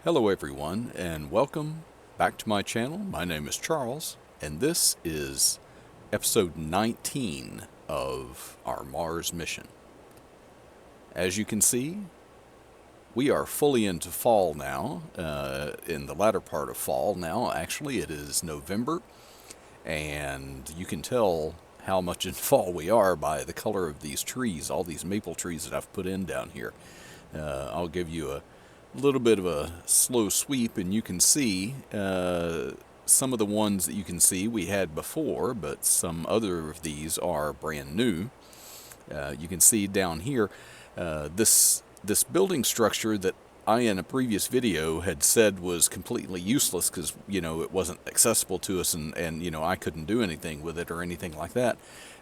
Hello everyone and welcome back to my channel. My name is Charles and this is episode 19 of our Mars mission. As you can see, we are fully into fall now, in the latter part of fall now. Actually, it is November and you can tell how much in fall we are by the color of these trees, all these maple trees that I've put in down here. I'll give you a little bit of a slow sweep and you can see some of the ones that you can see we had before, but some other of these are brand new. You can see down here this building structure that I in a previous video had said was completely useless because it wasn't accessible to us and I couldn't do anything with it or anything like that.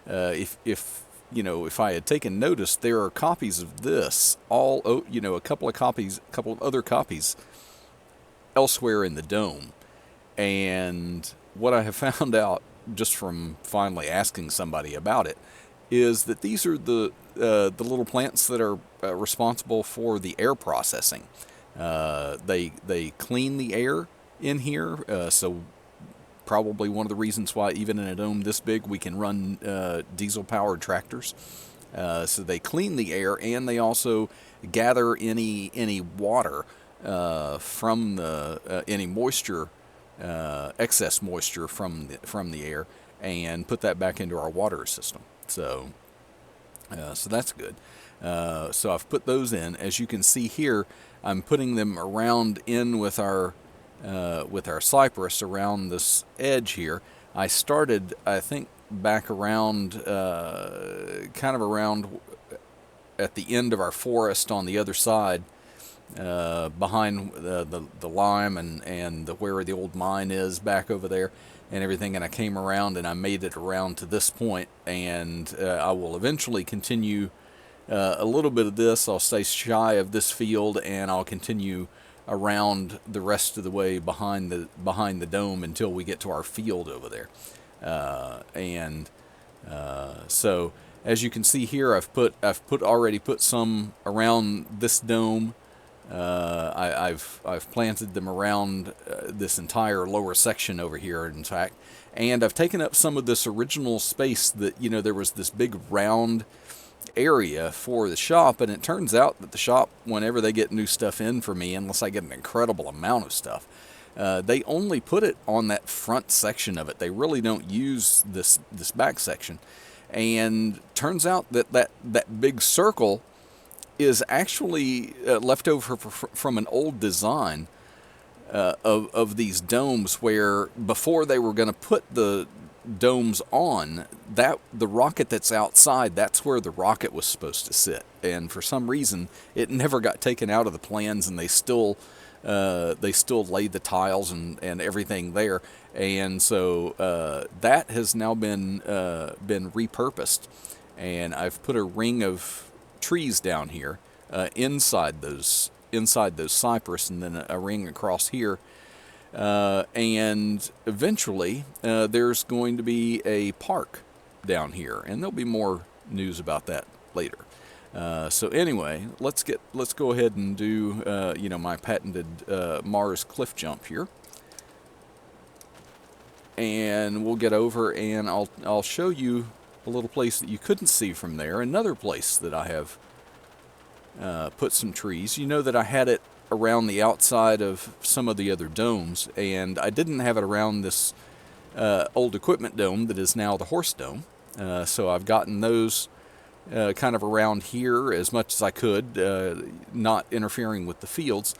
If I had taken notice, there are copies of this, a couple of other copies elsewhere in the dome. And what I have found out just from finally asking somebody about it is that these are the little plants that are responsible for the air processing. They clean the air in here, so probably one of the reasons why even in a dome this big we can run diesel-powered tractors. So they clean the air and they also gather any water from any moisture, excess moisture from the air, and put that back into our water system. So that's good. So I've put those in. As you can see here, I'm putting them around in with our cypress around this edge here. I started, I think, back around, kind of around at the end of our forest on the other side, behind the lime and where the old mine is back over there and everything. And I came around and I made it around to this point, and I will eventually continue a little bit of this. I'll stay shy of this field and I'll continue around the rest of the way behind the dome until we get to our field over there. So as you can see here, I've already put some around this dome. I've planted them around this entire lower section over here, in fact, and I've taken up some of this original space that there was this big round area for the shop, and it turns out that the shop, whenever they get new stuff in for me, unless I get an incredible amount of stuff, they only put it on that front section of it. They really don't use this back section, and turns out that big circle is actually left over from an old design of these domes, where before they were going to put the domes on, that the rocket that's outside, that's where the rocket was supposed to sit, and for some reason it never got taken out of the plans, and they still laid the tiles and everything there, and so that has now been repurposed, and I've put a ring of trees down here inside those cypress, and then a ring across here. And eventually there's going to be a park down here, and there'll be more news about that later. So anyway, let's go ahead and do my patented Mars cliff jump here, and we'll get over and I'll show you a little place that you couldn't see from there. Another place that I have put some trees. You know that I had it around the outside of some of the other domes, and I didn't have it around this old equipment dome that is now the horse dome. So I've gotten those kind of around here as much as I could, not interfering with the fields.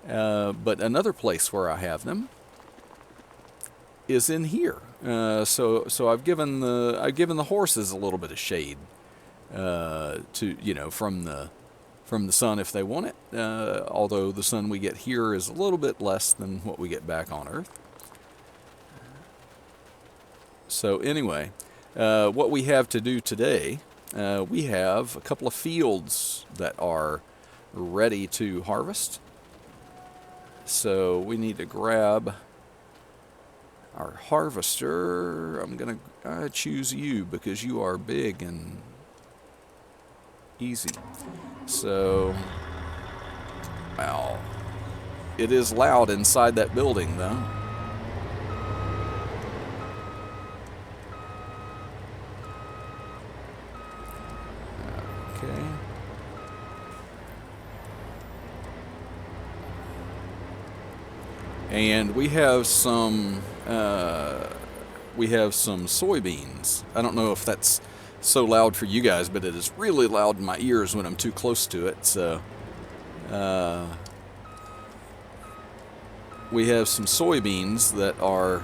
But another place where I have them is in here. So I've given the horses a little bit of shade from the sun if they want it, although the sun we get here is a little bit less than what we get back on Earth. So anyway, what we have to do today, we have a couple of fields that are ready to harvest. So we need to grab our harvester. I'm going to choose you because you are big and easy. So, wow. It is loud inside that building, though. Okay. And we have some soybeans. I don't know if that's so loud for you guys, but it is really loud in my ears when I'm too close to it. So we have some soybeans that are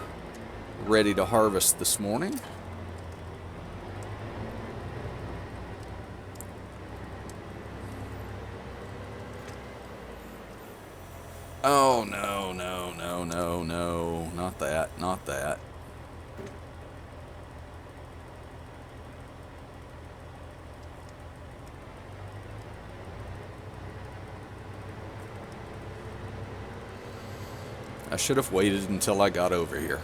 ready to harvest this morning. Oh, no, no, no, no, no. Not that, not that. I should have waited until I got over here.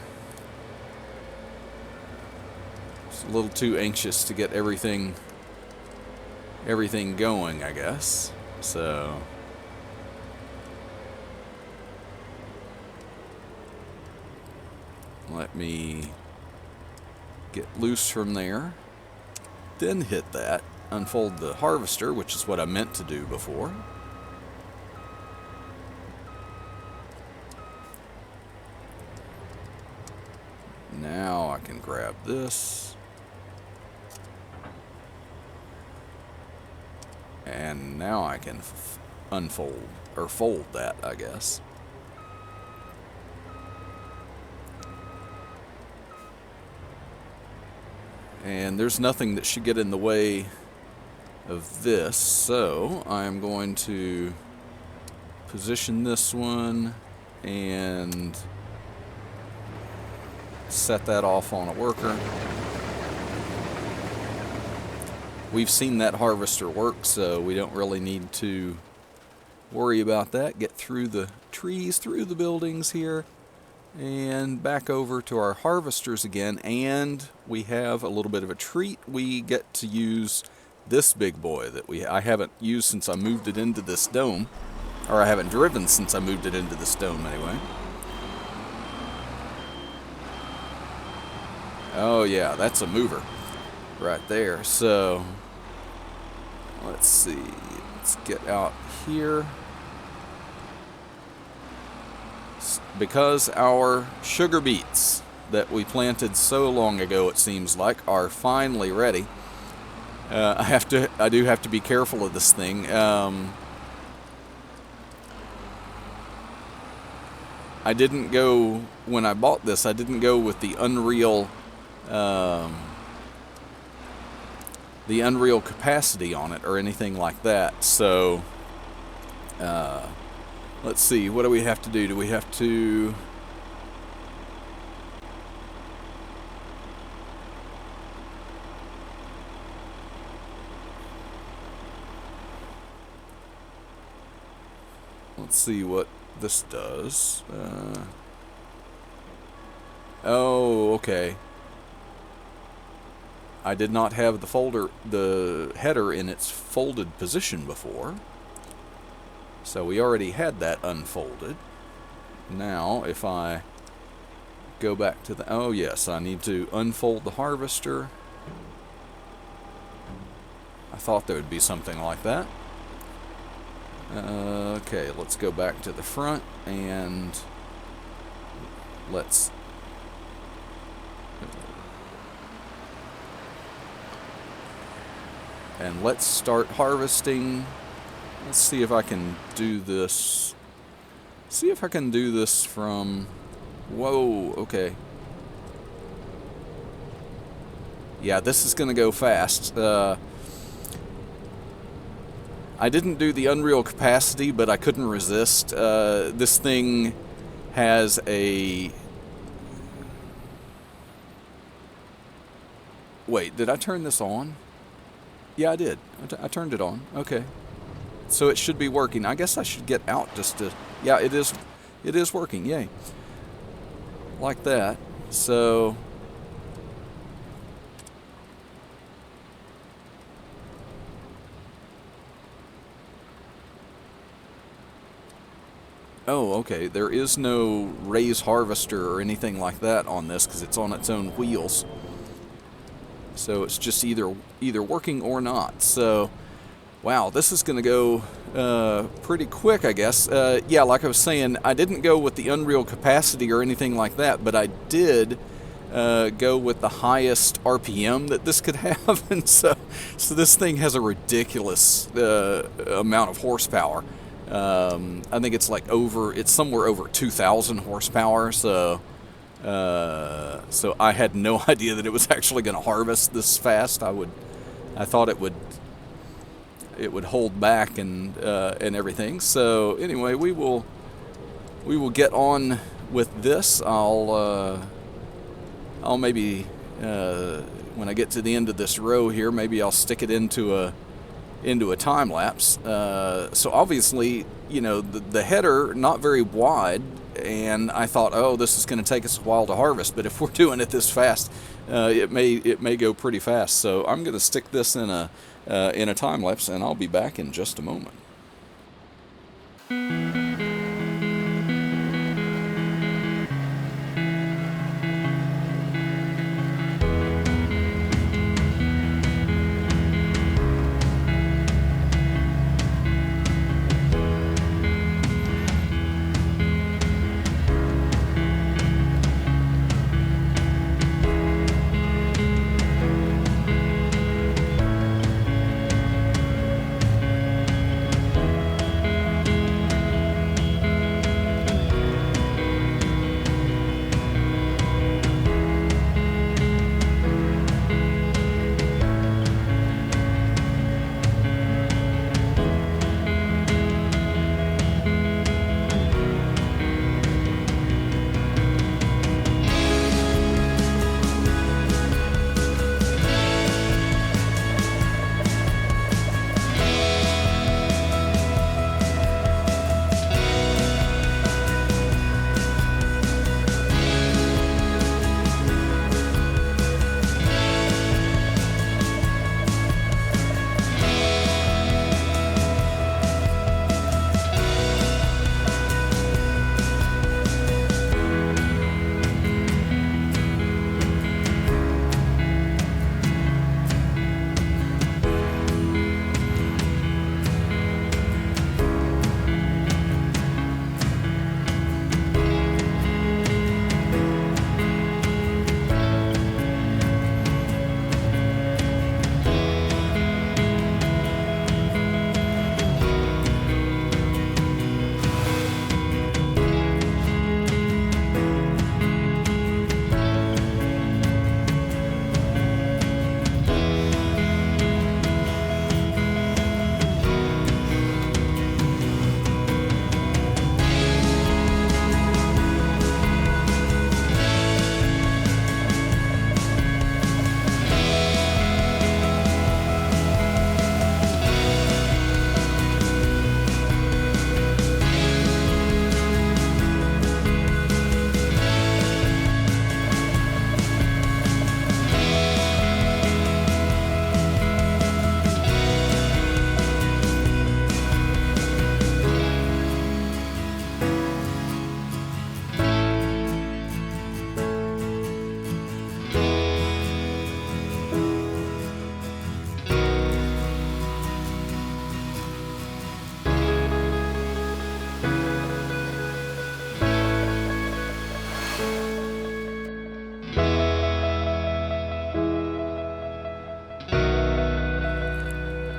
Just a little too anxious to get everything going, I guess. So let me get loose from there, then hit that, unfold the harvester, which is what I meant to do before. Now I can grab this. And now I can unfold, or fold that, I guess. And there's nothing that should get in the way of this, so I'm going to position this one and set that off on a worker. We've seen that harvester work, so we don't really need to worry about that. Get through the trees, through the buildings here, and back over to our harvesters again. And we have a little bit of a treat. We get to use this big boy that I haven't used since I moved it into this dome, or I haven't driven since I moved it into this dome anyway. Oh yeah, that's a mover right there. So let's see, let's get out here. Because our sugar beets that we planted so long ago, it seems like, are finally ready. I do have to be careful of this thing. I didn't go, when I bought this, I didn't go with the Unreal capacity on it or anything like that. So let's see, what do we have to do? Do we have to... Let's see what this does. Oh, okay. I did not have the header in its folded position before. So we already had that unfolded. Now, if I go back to the... Oh, yes, I need to unfold the harvester. I thought there would be something like that. Okay, let's go back to the front and let's... And let's start harvesting. Let's see if I can do this. See if I can do this from... Whoa, okay. Yeah, this is going to go fast. I didn't do the Unreal capacity, but I couldn't resist. This thing has a... Wait, did I turn this on? Yeah, I did. I turned it on. Okay. So it should be working. I guess I should get out just to... Yeah, it is working. Yay. Like that. So... Oh, okay. There is no raise harvester or anything like that on this because it's on its own wheels. So it's just either working or not. So, wow, this is going to go pretty quick, I guess. Yeah, like I was saying, I didn't go with the unreal capacity or anything like that, but I did go with the highest RPM that this could have, and so this thing has a ridiculous amount of horsepower. I think it's it's somewhere over 2,000 horsepower. So I had no idea that it was actually going to harvest this fast. I thought it would hold back and everything. So anyway, we will get on with this. I'll maybe when I get to the end of this row here, maybe I'll stick it into a time lapse. So obviously, the header not very wide, and I thought, oh, this is going to take us a while to harvest. But if we're doing it this fast, it may go pretty fast. So I'm going to stick this in a time lapse, and I'll be back in just a moment.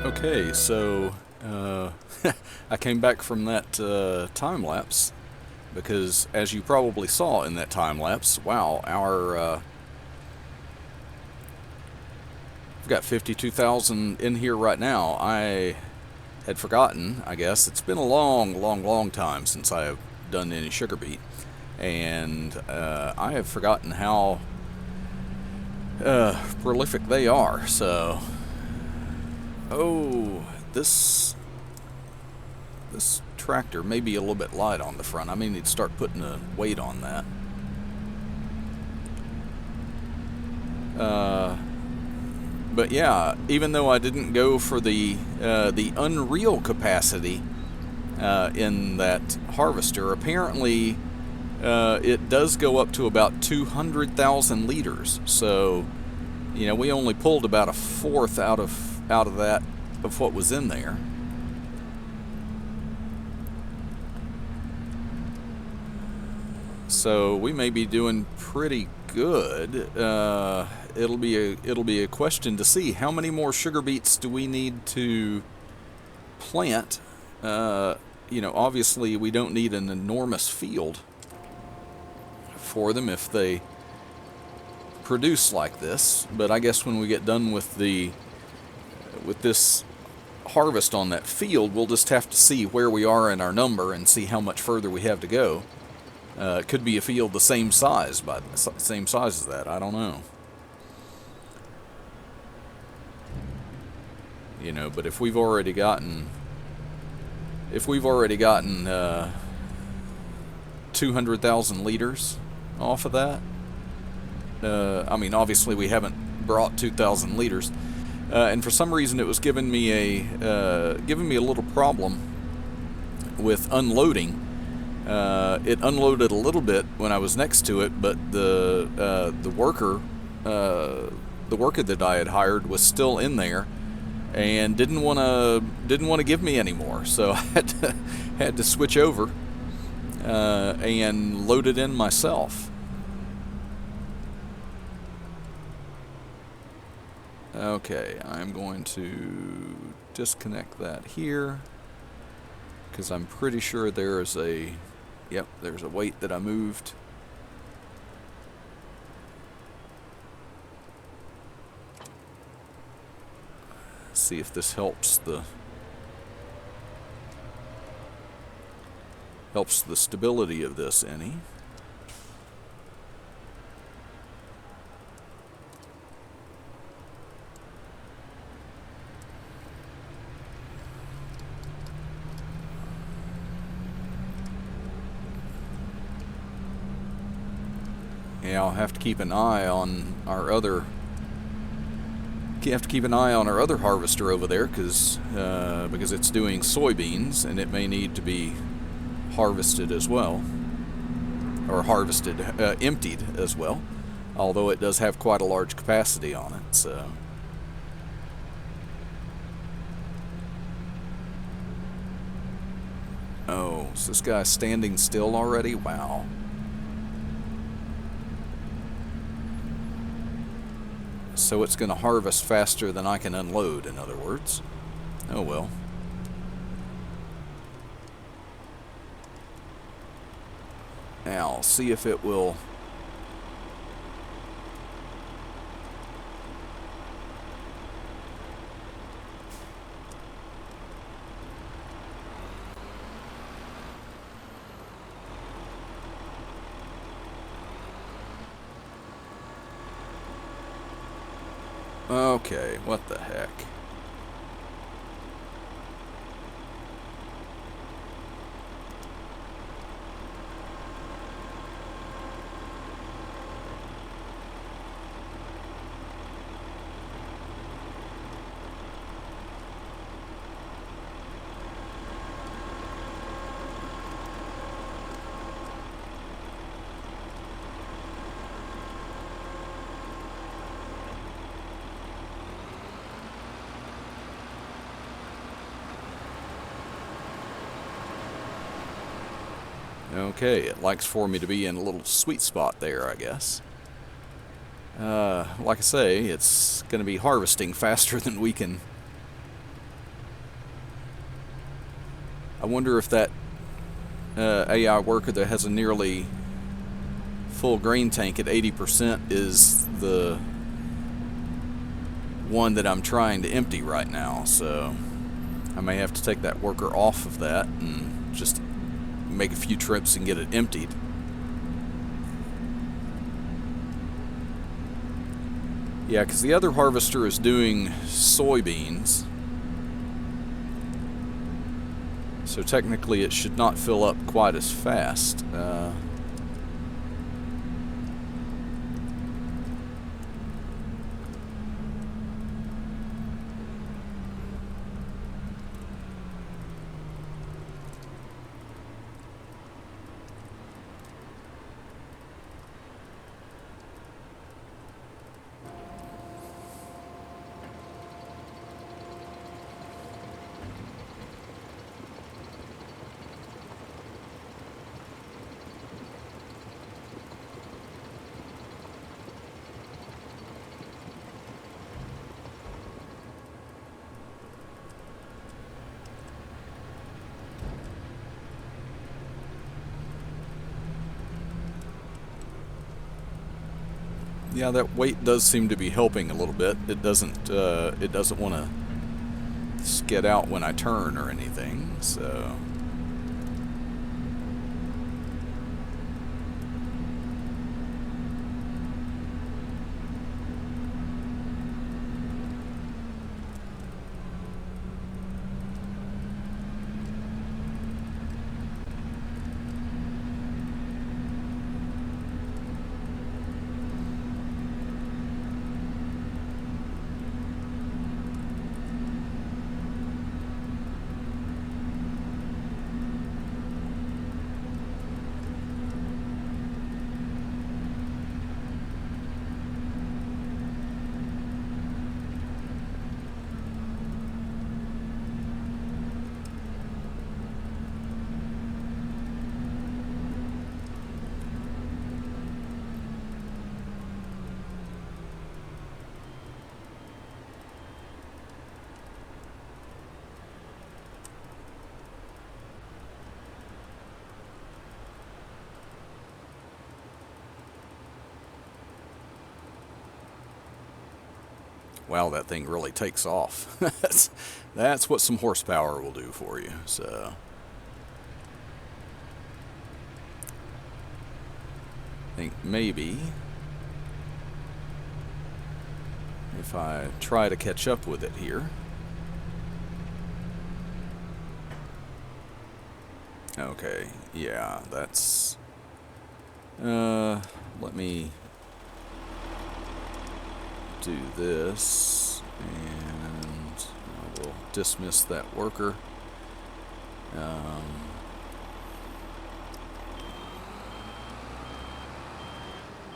Okay, so I came back from that time lapse because, as you probably saw in that time lapse, wow, we've got 52,000 in here right now. I had forgotten, I guess. It's been a long time since I have done any sugar beet, and I have forgotten how prolific they are. So, oh, this tractor may be a little bit light on the front. I may need to start putting a weight on that. But yeah, even though I didn't go for the unreal capacity, in that harvester. Apparently, it does go up to about 200,000 liters. So, you know, we only pulled about a fourth out of that of what was in there. So we may be doing pretty good. It'll be a question to see how many more sugar beets do we need to plant. You know, obviously we don't need an enormous field for them if they produce like this. But I guess when we get done with this harvest on that field, we'll just have to see where we are in our number and see how much further we have to go. It could be a field the same size as that. I don't know. You know, but if we've already gotten 200,000 liters off of that, I mean, obviously we haven't brought 2,000 liters, and for some reason it was giving me a little problem with unloading. It unloaded a little bit when I was next to it, but the worker that I had hired was still in there and didn't want to give me any more. So I had to switch over and load it in myself. Okay, I'm going to disconnect that here, because I'm pretty sure there's a weight that I moved. See if this helps the stability of this any. Yeah, I'll have to keep an eye on our other harvester over there, because it's doing soybeans and it may need to be harvested as well, or emptied as well, although it does have quite a large capacity on it. So oh, is this guy standing still already? Wow. So it's going to harvest faster than I can unload, in other words. Oh well. Now, I'll see if it will. Okay, what the heck? Okay, it likes for me to be in a little sweet spot there, I guess. Like I say, it's going to be harvesting faster than we can. I wonder if that AI worker that has a nearly full grain tank at 80% is the one that I'm trying to empty right now. So I may have to take that worker off of that and just make a few trips and get it emptied. Yeah, because the other harvester is doing soybeans, so technically it should not fill up quite as fast. Yeah, that weight does seem to be helping a little bit. It doesn't want to skid out when I turn or anything, so. Wow, that thing really takes off. That's what some horsepower will do for you. So I think maybe if I try to catch up with it here. Okay, yeah, that's let me do this, and I will dismiss that worker.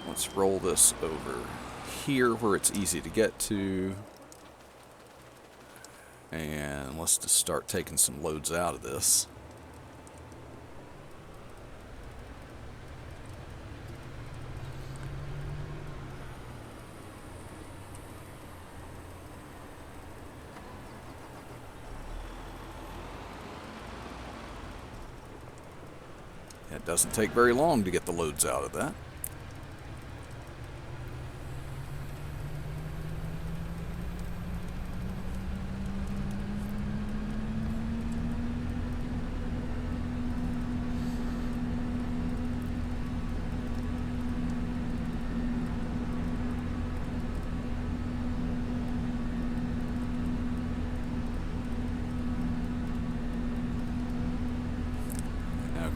Let's roll this over here where it's easy to get to, and let's just start taking some loads out of this. It doesn't take very long to get the loads out of that.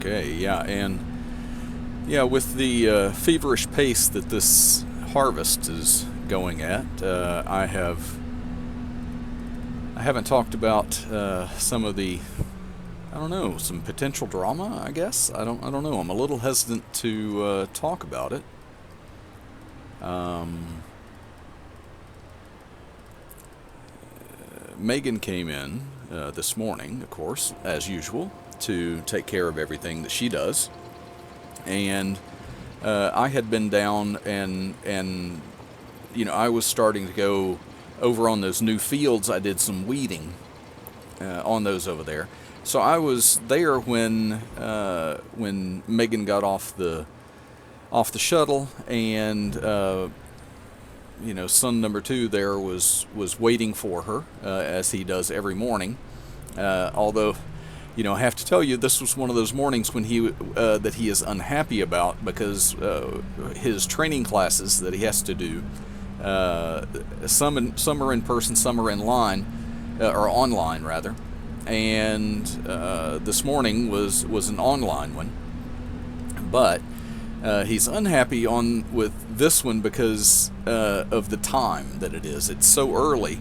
Okay, yeah, and yeah, with the feverish pace that this harvest is going at, I haven't talked about some of the, I don't know, some potential drama, I guess. I don't know. I'm a little hesitant to talk about it. Megan came in this morning, of course, as usual, to take care of everything that she does. And I had been down and you know, I was starting to go over on those new fields. I did some weeding on those over there. So I was there when Megan got off the shuttle, and you know, son number 2 there was waiting for her as he does every morning. Although, you know, I have to tell you, this was one of those mornings when that he is unhappy about, because his training classes that he has to do, some are in person, some are in line, or online rather. And this morning was an online one, but he's unhappy with this one because of the time that it is. It's so early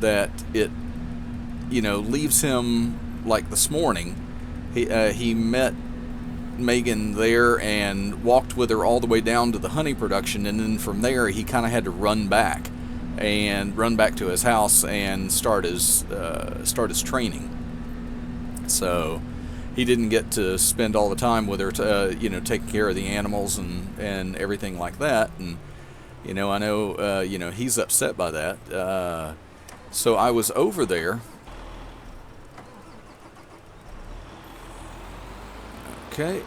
that it, you know, leaves him. Like this morning, he met Megan there and walked with her all the way down to the honey production, and then from there he kind of had to run back to his house and start his training. So he didn't get to spend all the time with her, you know, taking care of the animals and everything like that. And you know, I know you know, he's upset by that. So I was over there. Okay.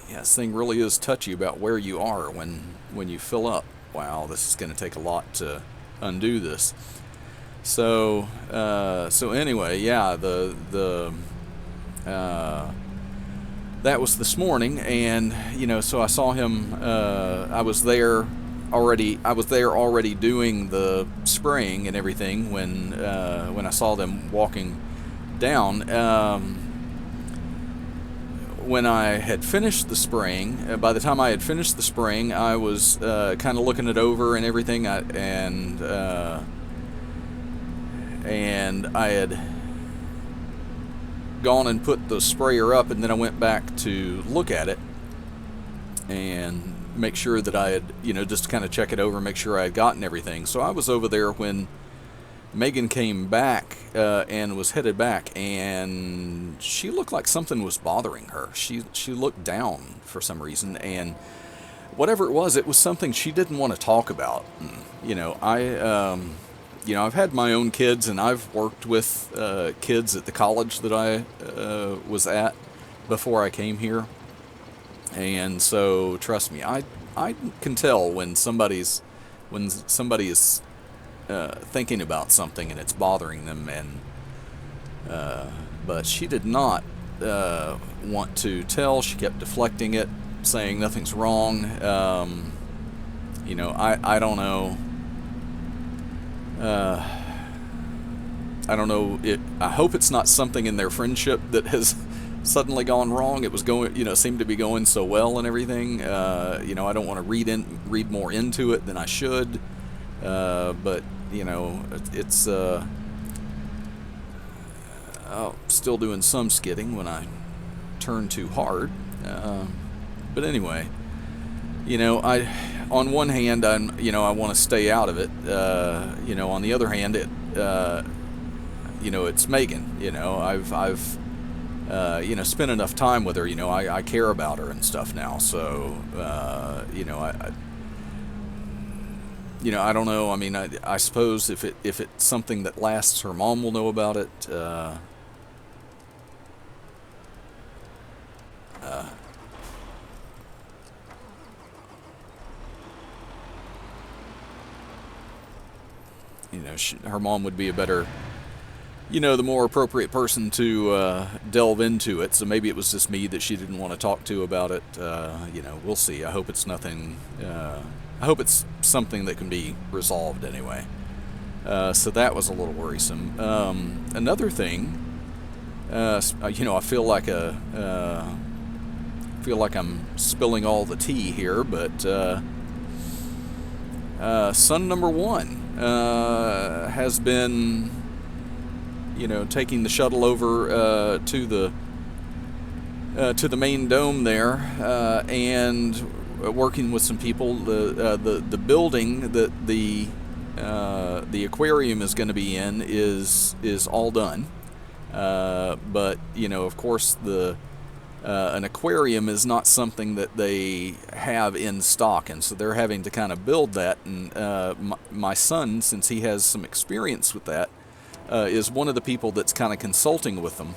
Yeah, this thing really is touchy about where you are when you fill up. wow, this is going to take a lot to undo this. So so anyway, yeah, the that was this morning, and so I saw him. I was there already. I was there already doing the spraying and everything when I saw them walking down. When I had finished the spraying, by the time I had finished the spraying, I was kind of looking it over and everything, and I had gone and put the sprayer up, and then I went back to look at it and make sure that I had, just kind of check it over, make sure I had gotten everything. So I was over there when Megan came back and was headed back, and she looked like something was bothering her. She looked down for some reason, and whatever it was something she didn't want to talk about. I've had my own kids, and I've worked with kids at the college that I was at before I came here, and so trust me, I can tell when somebody is thinking about something and it's bothering them, and but she did not want to tell. She kept deflecting it, saying nothing's wrong. I don't know. I don't know. I hope it's not something in their friendship that has suddenly gone wrong. It was going, seemed to be going so well and everything. I don't want to read more into it than I should. But it's still doing some skidding when I turn too hard. But anyway, on one hand, I want to stay out of it. On the other hand, it's Megan. I've spent enough time with her. I care about her and stuff now. So, I don't know. I mean, I suppose if it's something that lasts, her mom will know about it. Her mom would be a better, the more appropriate person to delve into it. So maybe it was just me that she didn't want to talk to about it. We'll see. I hope it's nothing. I hope it's something that can be resolved anyway. So that was a little worrisome. Another thing, I feel like I'm spilling all the tea here, but son number one has been, taking the shuttle over to the main dome there, and working with some people. The building that the aquarium is going to be in is all done, but of course an aquarium is not something that they have in stock, and so they're having to kind of build that. And my son, since he has some experience with that, is one of the people that's kind of consulting with them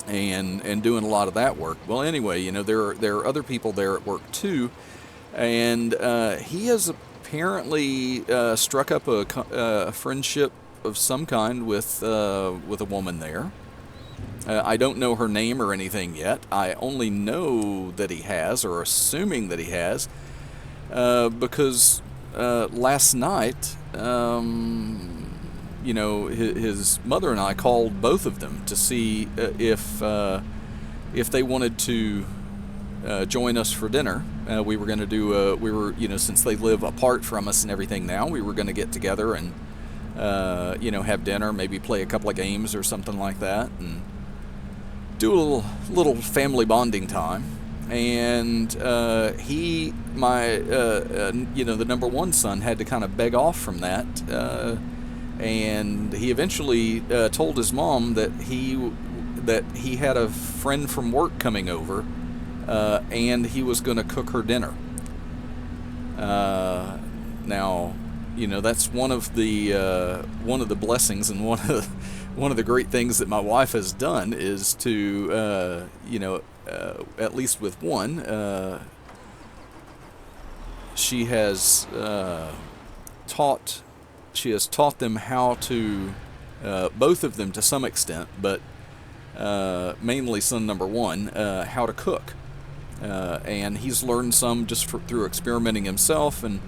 and doing a lot of that work. Well, anyway, there are other people there at work too, and he has apparently struck up a friendship of some kind with a woman there. I don't know her name or anything yet. I only know that he has, or assuming that he has, because last night, his mother and I called both of them to see if they wanted to join us for dinner. We were going to do. Since they live apart from us and everything now, we were going to get together and have dinner, maybe play a couple of games or something like that, and do a little family bonding time. And the number one son had to kind of beg off from that, and he eventually told his mom that he had a friend from work coming over, and he was going to cook her dinner. Now, that's one of the blessings, and one of the great things that my wife has done is to, at least with one, she has taught them how to, both of them to some extent, but mainly son number one, how to cook. And he's learned some just through experimenting himself, and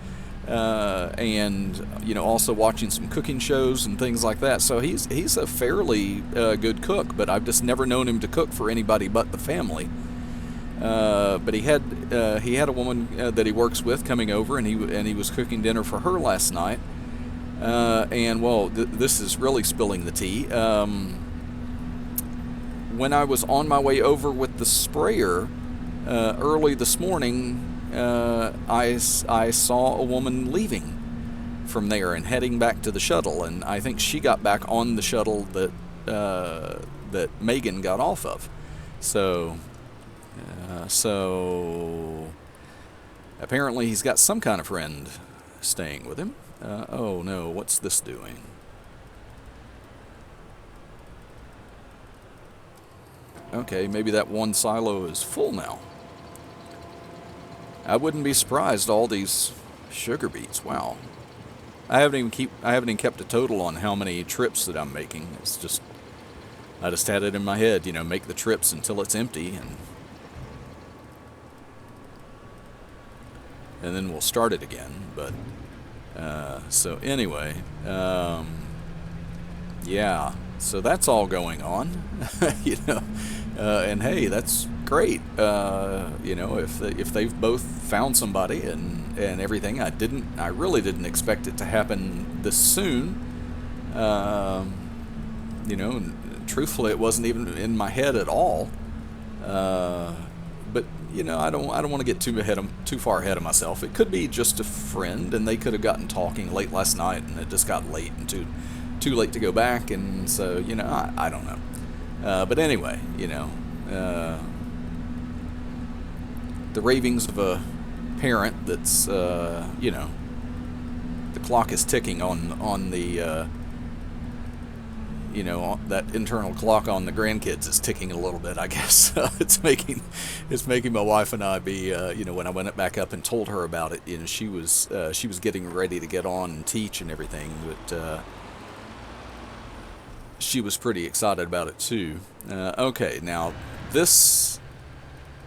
also watching some cooking shows and things like that. So he's a fairly good cook, but I've just never known him to cook for anybody but the family. But he had a woman that he works with coming over, and he was cooking dinner for her last night. This is really spilling the tea. When I was on my way over with the sprayer early this morning, I saw a woman leaving from there and heading back to the shuttle, and I think she got back on the shuttle that Megan got off of. So apparently he's got some kind of friend staying with him. Oh no, what's this doing? Okay, maybe that one silo is full now. I wouldn't be surprised, all these sugar beets. Wow. I haven't even kept a total on how many trips that I'm making. It's just, I just had it in my head, make the trips until it's empty, and then we'll start it again. But so anyway, yeah. So that's all going on, and hey, that's great. If they've both found somebody and everything. I really didn't expect it to happen this soon. And truthfully, it wasn't even in my head at all. But I don't want to get too far ahead of myself. It could be just a friend, and they could have gotten talking late last night, and it just got late and too late to go back, and so I don't know. But anyway, the ravings of a parent that's the clock is ticking on the that internal clock on the grandkids is ticking a little bit, I guess. It's making my wife and I be when I went back up and told her about it, she was getting ready to get on and teach and everything, but she was pretty excited about it too. Okay, now this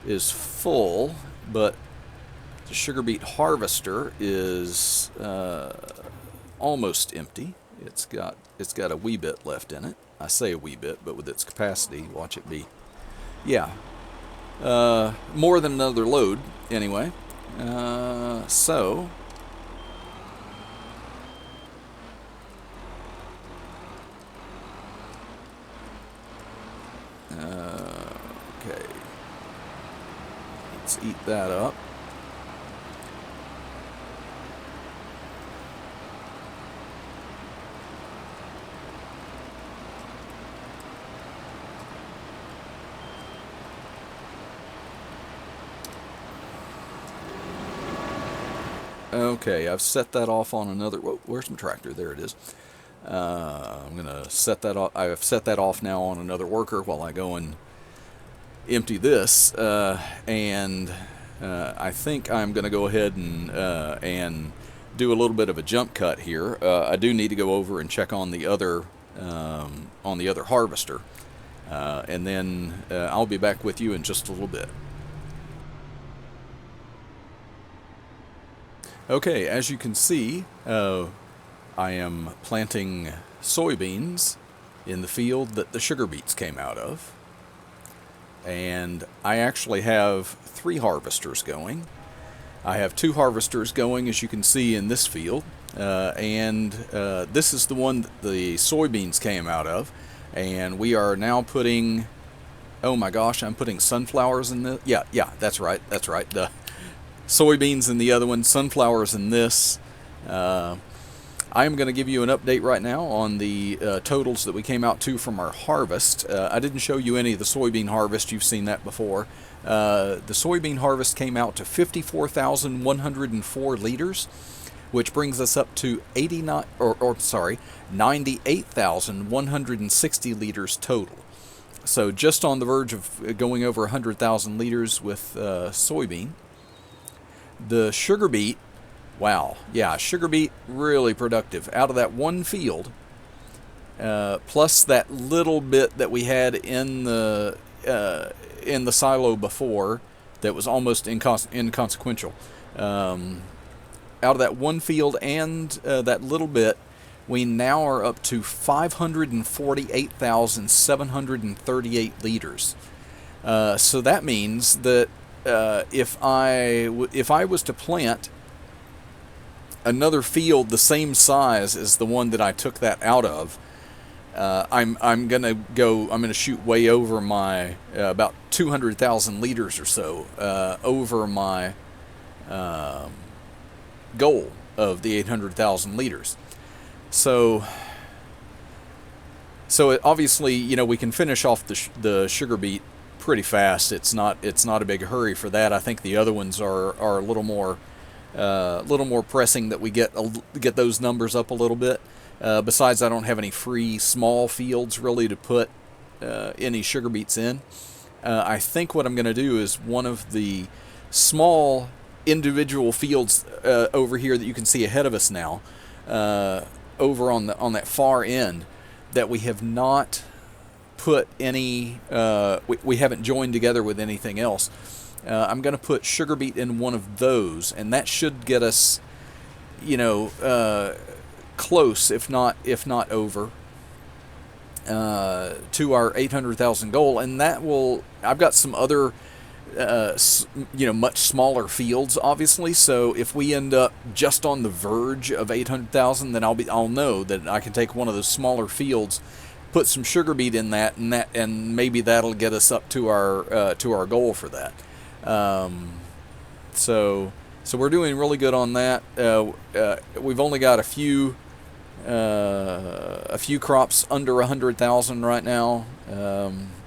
is full, but the sugar beet harvester is almost empty. It's got a wee bit left in it. I say a wee bit, but with its capacity, watch it be. Yeah, more than another load anyway. Okay, let's eat that up. Okay, I've set that off on another. Whoa, where's my tractor? There it is. I'm gonna set that off. I've set that off now on another worker while I go and empty this. And I think I'm gonna go ahead and do a little bit of a jump cut here. I do need to go over and check on the other harvester, and then I'll be back with you in just a little bit. Okay, as you can see, I am planting soybeans in the field that the sugar beets came out of. And I actually have 3 harvesters going. I have 2 harvesters going, as you can see in this field. This is the one that the soybeans came out of. And we are now putting, oh my gosh, I'm putting sunflowers in this. Yeah, that's right. The soybeans in the other one, sunflowers in this. I'm going to give you an update right now on the totals that we came out to from our harvest. I didn't show you any of the soybean harvest. You've seen that before. The soybean harvest came out to 54,104 liters, which brings us up to 98,160 liters total. So just on the verge of going over 100,000 liters with soybean. The sugar beet Wow, yeah, sugar beet really productive. Out of that one field, plus that little bit that we had in the silo before, that was almost inconsequential. Um, Out of that one field and that little bit, we now are up to 548,738 liters. So that means that if I was to plant another field the same size as the one that I took that out of, I'm gonna shoot way over my about 200,000 liters or so over my goal of the 800,000 liters. So obviously, we can finish off the sugar beet pretty fast. It's not a big hurry for that. I think the other ones are a little more pressing, that we get those numbers up a little bit. Besides, I don't have any free small fields really to put any sugar beets in. I think what I'm going to do is one of the small individual fields over here that you can see ahead of us now, over on that far end, that we have not put any, we haven't joined together with anything else. I'm going to put sugar beet in one of those, and that should get us, close, if not over, to our 800,000 goal. And that will, I've got some other, much smaller fields, obviously. So if we end up just on the verge of 800,000, then I'll know that I can take one of those smaller fields, put some sugar beet in that, and maybe that'll get us up to our goal for that. So we're doing really good on that. We've only got a few crops under 100,000 right now.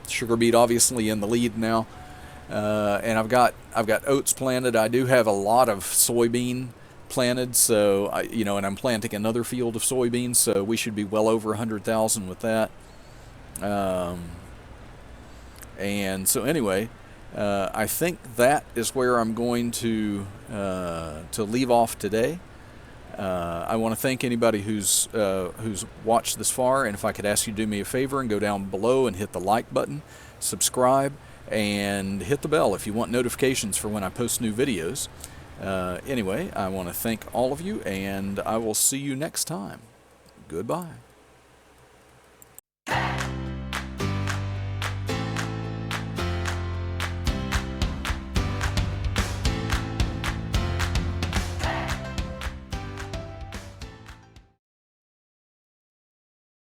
Sugar beet obviously in the lead now, and I've got oats planted. I do have a lot of soybean planted, so and I'm planting another field of soybeans, so we should be well over 100,000 with that. And so anyway, I think that is where I'm going to leave off today. I want to thank anybody who's watched this far, and if I could ask you to do me a favor and go down below and hit the like button, subscribe, and hit the bell if you want notifications for when I post new videos. Anyway, I want to thank all of you, and I will see you next time. Goodbye.